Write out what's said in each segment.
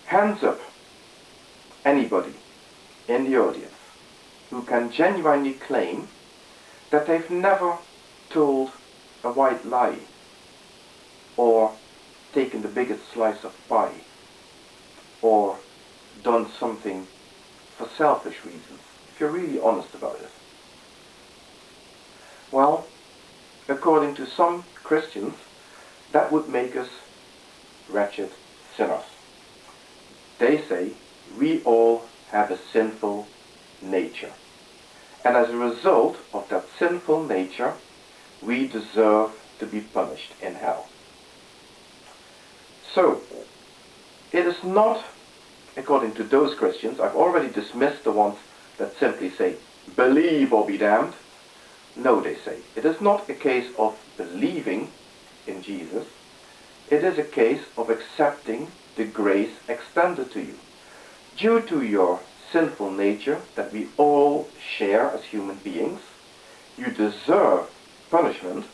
Hands up, anybody in the audience who can genuinely claim that they've never told a white lie or taken the biggest slice of pie or done something for selfish reasons, if you're really honest about it. Well, according to some Christians, that would make us wretched sinners. They say we all have a sinful nature. And as a result of that sinful nature, we deserve to be punished in hell. So, it is not, according to those Christians, I've already dismissed the ones that simply say, believe or be damned. No, they say, it is not a case of believing in Jesus. It is a case of accepting the grace extended to you. Due to your sinful nature that we all share as human beings, you deserve punishment,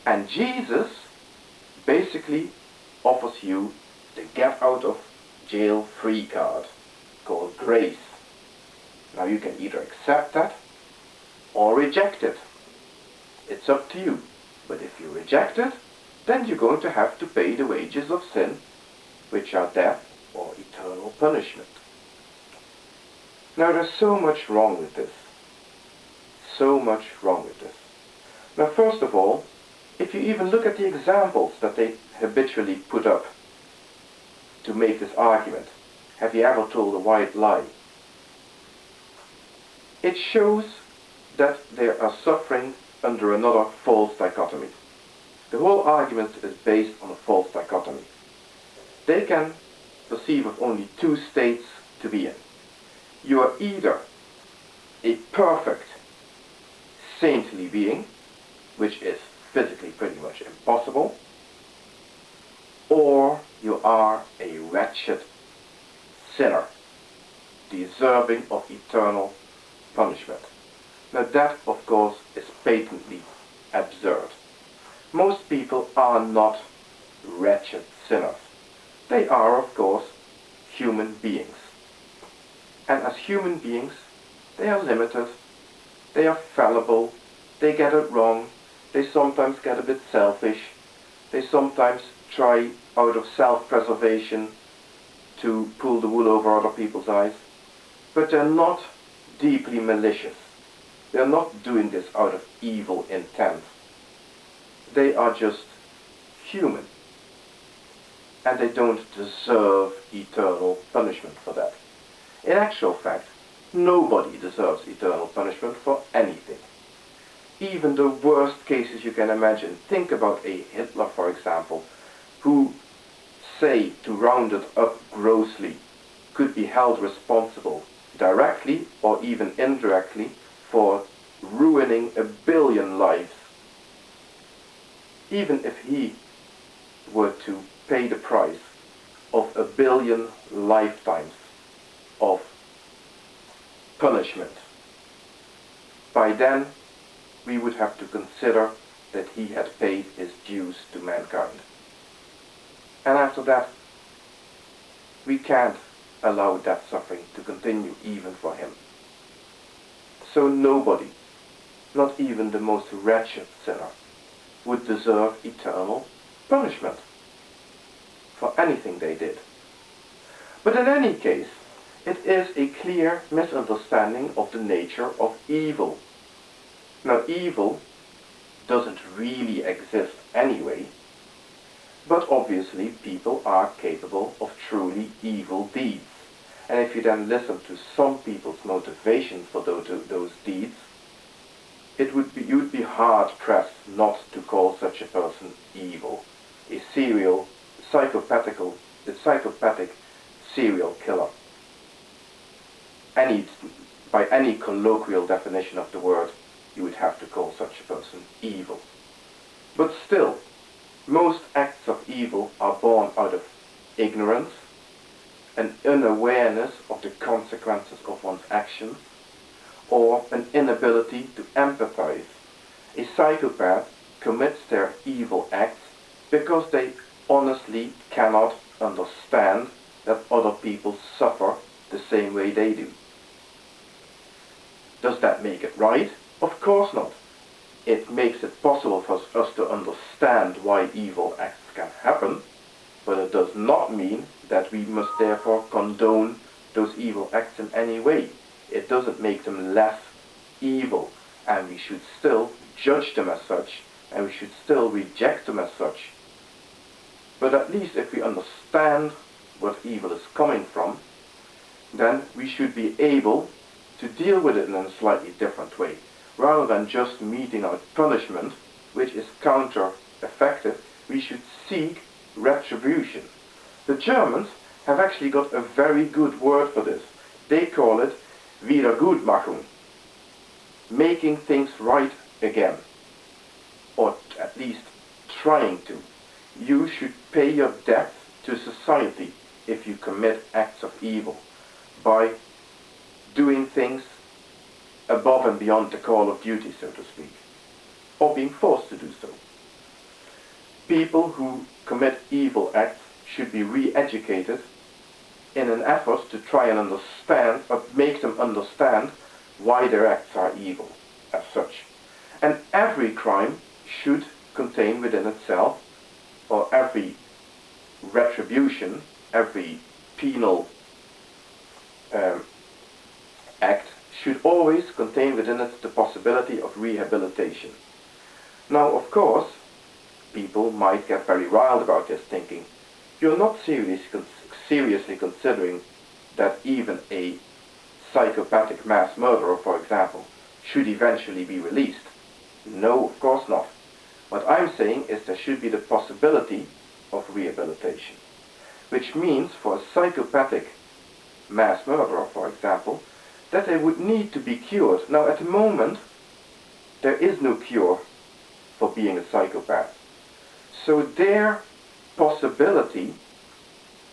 and Jesus basically offers you the get out of jail free card called grace. Now you can either accept that or reject it. It's up to you. But if you reject it, then you're going to have to pay the wages of sin, which are death or eternal punishment. Now there's so much wrong with this. So much wrong with this. Now first of all, if you even look at the examples that they habitually put up to make this argument, have you ever told a white lie? It shows that they are suffering under another false dichotomy. The whole argument is based on a false dichotomy. They can perceive of only two states to be in. You are either a perfect, saintly being, which is physically pretty much impossible, or you are a wretched sinner, deserving of eternal punishment. Now that, of course, is patently absurd. Most people are not wretched sinners. They are, of course, human beings. And as human beings, they are limited, they are fallible, they get it wrong, they sometimes get a bit selfish, they sometimes try out of self-preservation to pull the wool over other people's eyes, but they're not deeply malicious. They're not doing this out of evil intent. They are just human, and they don't deserve eternal punishment for that. In actual fact, nobody deserves eternal punishment for anything. Even the worst cases you can imagine. Think about a Hitler, for example, who, say, to round it up grossly, could be held responsible directly or even indirectly for ruining 1 billion lives. Even if he were to pay the price of 1 billion lifetimes of punishment, by then we would have to consider that he had paid his dues to mankind. And after that, we can't allow that suffering to continue even for him. So nobody, not even the most wretched sinner, would deserve eternal punishment for anything they did. But in any case, it is a clear misunderstanding of the nature of evil. Now, evil doesn't really exist anyway, but obviously people are capable of truly evil deeds. And if you then listen to some people's motivations for those deeds, you would be hard-pressed not to call such a person evil. A psychopathic serial killer. By any colloquial definition of the word, you would have to call such a person evil. But still, most acts of evil are born out of ignorance, an unawareness of the consequences of one's actions, or an inability to empathize. A psychopath commits their evil acts because they honestly cannot understand that other people suffer the same way they do. Does that make it right? Of course not. It makes it possible for us to understand why evil acts can happen, but it does not mean that we must therefore condone those evil acts in any way. It doesn't make them less evil, and we should still judge them as such, and we should still reject them as such. But at least if we understand what evil is coming from, then we should be able to deal with it in a slightly different way, rather than just meting out punishment, which is counter-effective. We should seek retribution. The Germans have actually got a very good word for this. They call it Wiedergutmachung, making things right again, or at least trying to. You should pay your debt to society if you commit acts of evil by doing things above and beyond the call of duty, so to speak, or being forced to do so. People who commit evil acts should be re-educated in an effort to try and understand, or make them understand why their acts are evil as such. And every crime should contain within itself, or every retribution, every penal act should always contain within it the possibility of rehabilitation. Now, of course, people might get very riled about this, thinking, you're not seriously considering that even a psychopathic mass murderer, for example, should eventually be released. No, of course not. What I'm saying is there should be the possibility of rehabilitation, which means for a psychopathic mass murderer, for example, that they would need to be cured. Now, at the moment, there is no cure for being a psychopath. So their possibility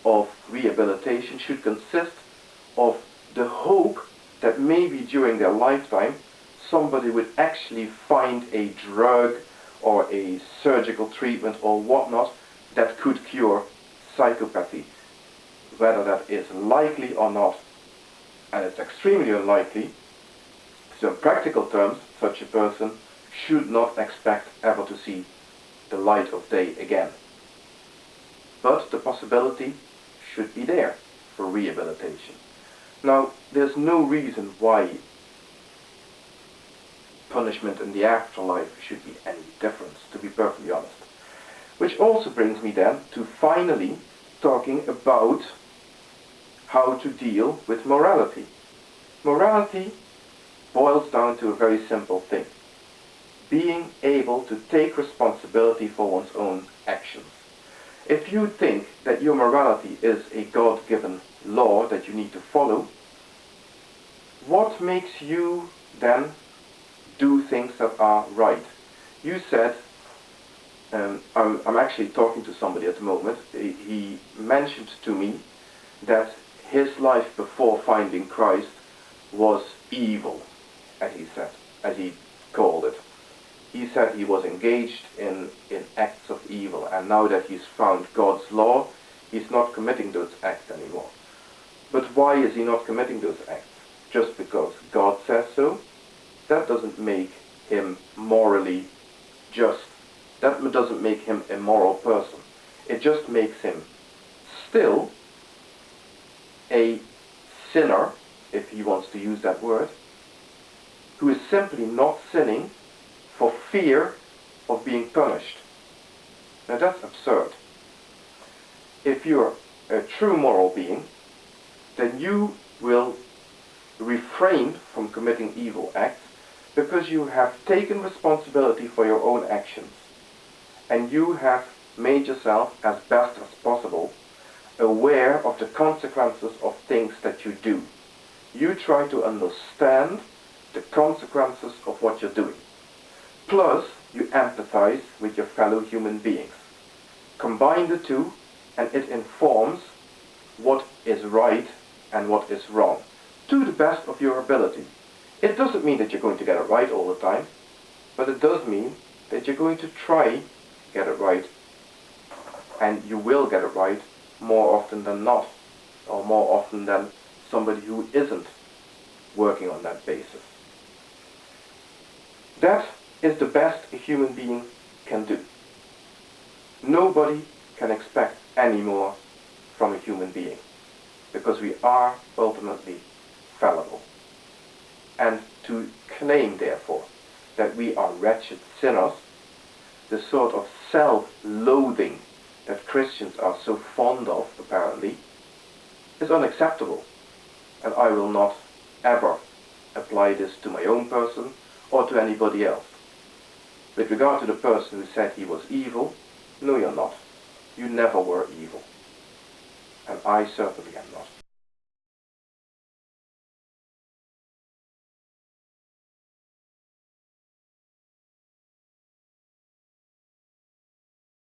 of rehabilitation should consist of the hope that maybe during their lifetime somebody would actually find a drug or a surgical treatment or whatnot that could cure psychopathy. Whether that is likely or not, and it's extremely unlikely, so in practical terms, such a person should not expect ever to see the light of day again. But the possibility should be there for rehabilitation. Now, there's no reason why punishment in the afterlife should be any different, to be perfectly honest. Which also brings me then to finally talking about how to deal with morality. Morality boils down to a very simple thing: being able to take responsibility for one's own actions. If you think that your morality is a God-given law that you need to follow, what makes you then do things that are right? You said, I'm actually talking to somebody at the moment, he mentioned to me that his life before finding Christ was evil, as he said, as he called it. He said he was engaged in acts of evil, and now that he's found God's law, he's not committing those acts anymore. But why is he not committing those acts? Just because God says so? That doesn't make him morally just. That doesn't make him a moral person. It just makes him still a sinner, if he wants to use that word, who is simply not sinning for fear of being punished. Now that's absurd. If you're a true moral being, then you will refrain from committing evil acts because you have taken responsibility for your own actions, and you have made yourself as best as possible aware of the consequences of things that you do. You try to understand the consequences of what you're doing. Plus, you empathize with your fellow human beings. Combine the two, and it informs what is right and what is wrong, to the best of your ability. It doesn't mean that you're going to get it right all the time, but it does mean that you're going to try to get it right, and you will get it right more often than not. or more often than somebody who isn't working on that basis. That is the best a human being can do. Nobody can expect any more from a human being, because we are ultimately fallible. And to claim, therefore, that we are wretched sinners, the sort of self-loathing that Christians are so fond of, apparently, is unacceptable. And I will not ever apply this to my own person or to anybody else. With regard to the person who said he was evil, no, you're not. You never were evil. And I certainly am not.